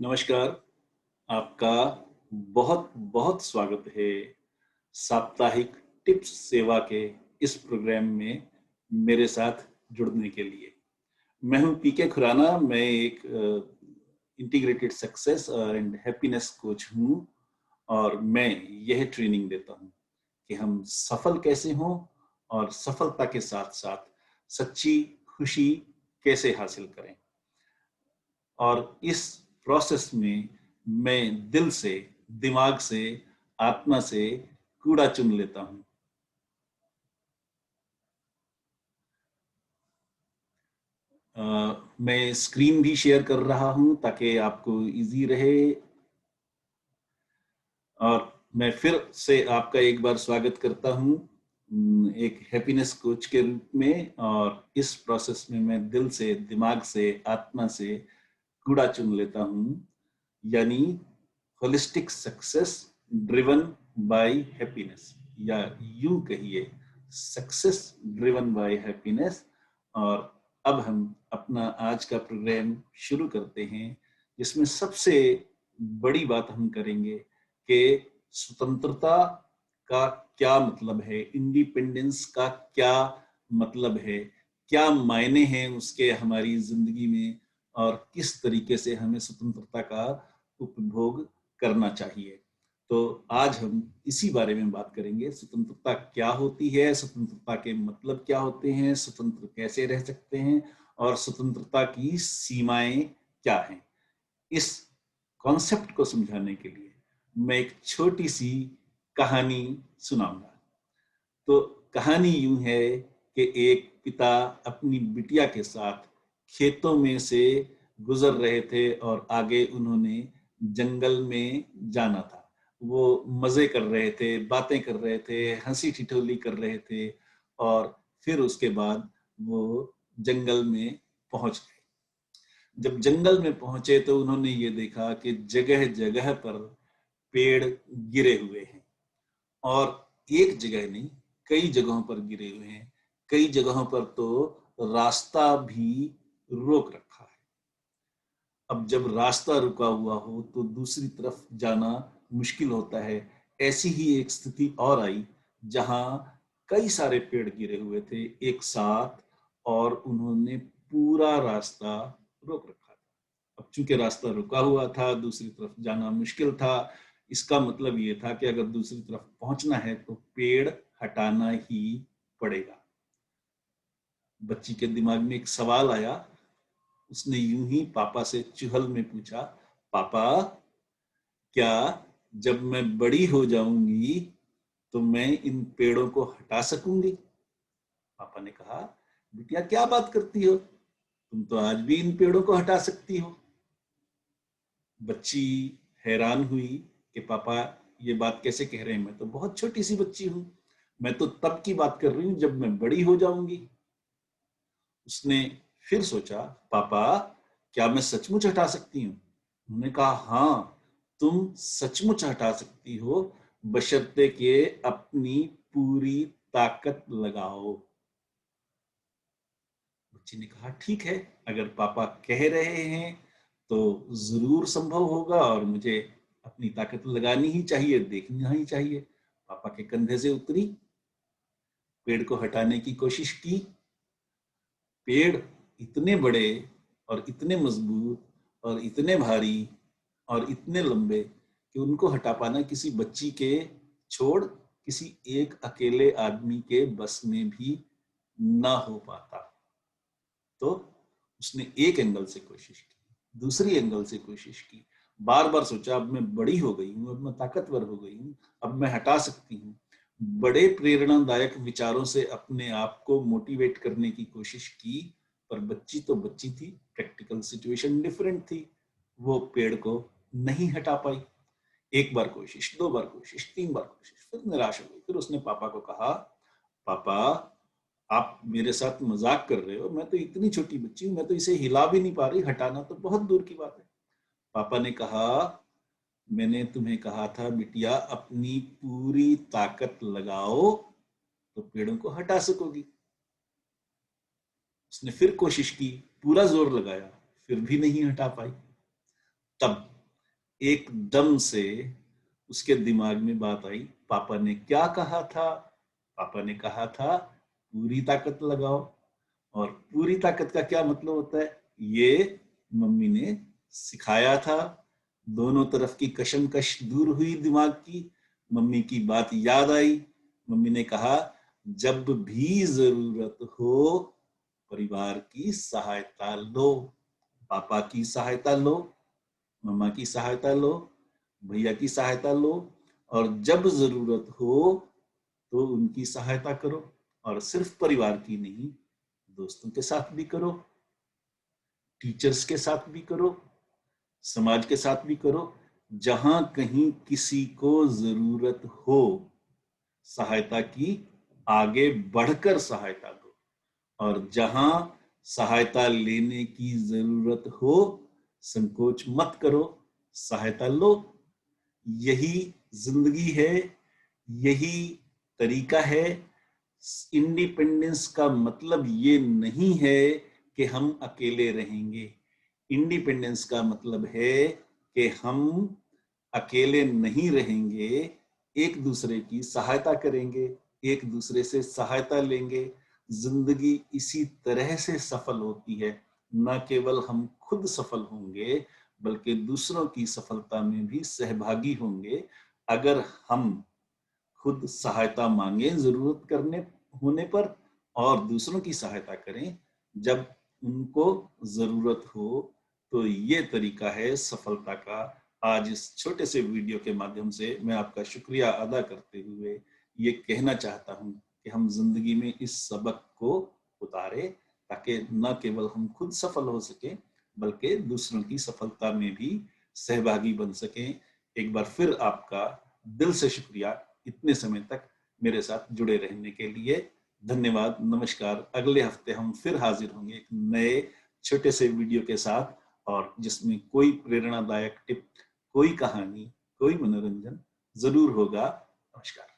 नमस्कार। आपका बहुत बहुत स्वागत है साप्ताहिक टिप्स सेवा के इस प्रोग्राम में मेरे साथ जुड़ने के लिए। मैं हूं पीके खुराना। मैं एक integrated success and happiness coach हूं और मैं यह ट्रेनिंग देता हूं कि हम सफल कैसे हों और सफलता के साथ साथ सच्ची खुशी कैसे हासिल करें। और इस प्रोसेस में मैं दिल से, दिमाग से, आत्मा से कूड़ा चुन लेता हूं। मैं स्क्रीन भी शेयर कर रहा हूं ताकि आपको इजी रहे। और मैं फिर से आपका एक बार स्वागत करता हूं एक हैप्पीनेस कोच के रूप में। और इस प्रोसेस में मैं दिल से, दिमाग से, आत्मा से कूड़ा चुन लेता हूं, यानी holistic success driven by happiness, या यूं कहिए सक्सेस ड्रिवन बाय हैप्पीनेस। और अब हम अपना आज का प्रोग्राम शुरू करते हैं, जिसमें सबसे बड़ी बात हम करेंगे कि स्वतंत्रता का क्या मतलब है, इंडिपेंडेंस का क्या मतलब है, क्या मायने हैं उसके हमारी जिंदगी में, और किस तरीके से हमें स्वतंत्रता का उपभोग करना चाहिए। तो आज हम इसी बारे में बात करेंगे। स्वतंत्रता क्या होती है, स्वतंत्रता के मतलब क्या होते हैं, स्वतंत्र कैसे रह सकते हैं, और स्वतंत्रता की सीमाएं क्या हैं। इस कॉन्सेप्ट को समझाने के लिए मैं एक छोटी सी कहानी सुनाऊंगा। तो कहानी यूं है कि एक पिता अपनी बिटिया के साथ खेतों में से गुजर रहे थे और आगे उन्होंने जंगल में जाना था। वो मजे कर रहे थे, बातें कर रहे थे, हंसी ठिठोली कर रहे थे। और फिर उसके बाद वो जंगल में पहुंच गए। जब जंगल में पहुंचे तो उन्होंने ये देखा कि जगह जगह पर पेड़ गिरे हुए हैं। और एक जगह नहीं, कई जगहों पर गिरे हुए हैं। कई जगहों पर तो रास्ता भी रोक रखा है। अब जब रास्ता रुका हुआ हो तो दूसरी तरफ जाना मुश्किल होता है। ऐसी ही एक स्थिति और आई, जहां कई सारे पेड़ गिरे हुए थे एक साथ, और उन्होंने पूरा रास्ता रोक रखा था। अब चूंकि रास्ता रुका हुआ था, दूसरी तरफ जाना मुश्किल था। इसका मतलब ये था कि अगर दूसरी तरफ पहुंचना है तो पेड़ हटाना ही पड़ेगा। बच्ची के दिमाग में एक सवाल आया। उसने यूं ही पापा से चुहल में पूछा, पापा, क्या जब मैं बड़ी हो जाऊंगी तो मैं इन पेड़ों को हटा सकूंगी? पापा ने कहा, बिटिया क्या बात करती हो, तुम तो आज भी इन पेड़ों को हटा सकती हो। बच्ची हैरान हुई कि पापा ये बात कैसे कह रहे हैं, मैं तो बहुत छोटी सी बच्ची हूं, मैं तो तब की बात कर रही हूं जब मैं बड़ी हो जाऊंगी। उसने फिर सोचा, पापा, क्या मैं सचमुच हटा सकती हूँ? उन्होंने कहा, हाँ, तुम सचमुच हटा सकती हो, बशर्ते कि अपनी पूरी ताकत लगाओ। बच्ची ने कहा, ठीक है, अगर पापा कह रहे हैं तो जरूर संभव होगा, और मुझे अपनी ताकत लगानी ही चाहिए, देखना ही चाहिए। पापा के कंधे से उतरी, पेड़ को हटाने की कोशिश की। पेड़ इतने बड़े और इतने मजबूत और इतने भारी और इतने लंबे कि उनको हटा पाना किसी बच्ची के छोड़ किसी एक अकेले आदमी के बस में भी ना हो पाता। तो उसने एक एंगल से कोशिश की, दूसरी एंगल से कोशिश की, बार बार सोचा, अब मैं बड़ी हो गई हूं, अब मैं ताकतवर हो गई हूं, अब मैं हटा सकती हूँ। बड़े प्रेरणादायक विचारों से अपने आप को मोटिवेट करने की कोशिश की, पर बच्ची तो बच्ची थी, प्रैक्टिकल सिचुएशन डिफरेंट थी। वो पेड़ को नहीं हटा पाई। एक बार कोशिश, दो बार कोशिश, तीन बार कोशिश, फिर निराश हो गई। फिर उसने पापा को कहा, पापा, आप मेरे साथ मजाक कर रहे हो, मैं तो इतनी छोटी बच्ची हूं, मैं तो इसे हिला भी नहीं पा रही, हटाना तो बहुत दूर की बात है। पापा ने कहा, मैंने तुम्हें कहा था बिटिया, अपनी पूरी ताकत लगाओ तो पेड़ों को हटा सकोगी। उसने फिर कोशिश की, पूरा जोर लगाया, फिर भी नहीं हटा पाई। तब एकदम से उसके दिमाग में बात आई, पापा ने क्या कहा था? पापा ने कहा था पूरी ताकत लगाओ। और पूरी ताकत का क्या मतलब होता है, ये मम्मी ने सिखाया था। दोनों तरफ की कशमकश दूर हुई दिमाग की, मम्मी की बात याद आई। मम्मी ने कहा जब भी जरूरत हो परिवार की सहायता लो, पापा की सहायता लो, मम्मा की सहायता लो, भैया की सहायता लो, और जब जरूरत हो तो उनकी सहायता करो। और सिर्फ परिवार की नहीं, दोस्तों के साथ भी करो, टीचर्स के साथ भी करो, समाज के साथ भी करो। जहां कहीं किसी को जरूरत हो सहायता की, आगे बढ़कर सहायता दो। और जहां सहायता लेने की जरूरत हो संकोच मत करो, सहायता लो। यही जिंदगी है, यही तरीका है। इंडिपेंडेंस का मतलब ये नहीं है कि हम अकेले रहेंगे। इंडिपेंडेंस का मतलब है कि हम अकेले नहीं रहेंगे, एक दूसरे की सहायता करेंगे, एक दूसरे से सहायता लेंगे। जिंदगी इसी तरह से सफल होती है। न केवल हम खुद सफल होंगे बल्कि दूसरों की सफलता में भी सहभागी होंगे। अगर हम खुद सहायता मांगे जरूरत करने होने पर, और दूसरों की सहायता करें जब उनको जरूरत हो। तो ये तरीका है सफलता का। आज इस छोटे से वीडियो के माध्यम से मैं आपका शुक्रिया अदा करते हुए ये कहना चाहता हूँ कि हम जिंदगी में इस सबक को उतारे, ताकि न केवल हम खुद सफल हो सके बल्कि दूसरों की सफलता में भी सहभागी बन सकें। एक बार फिर आपका दिल से शुक्रिया इतने समय तक मेरे साथ जुड़े रहने के लिए। धन्यवाद, नमस्कार। अगले हफ्ते हम फिर हाजिर होंगे एक नए छोटे से वीडियो के साथ, और जिसमें कोई प्रेरणादायक टिप, कोई कहानी, कोई मनोरंजन जरूर होगा। नमस्कार।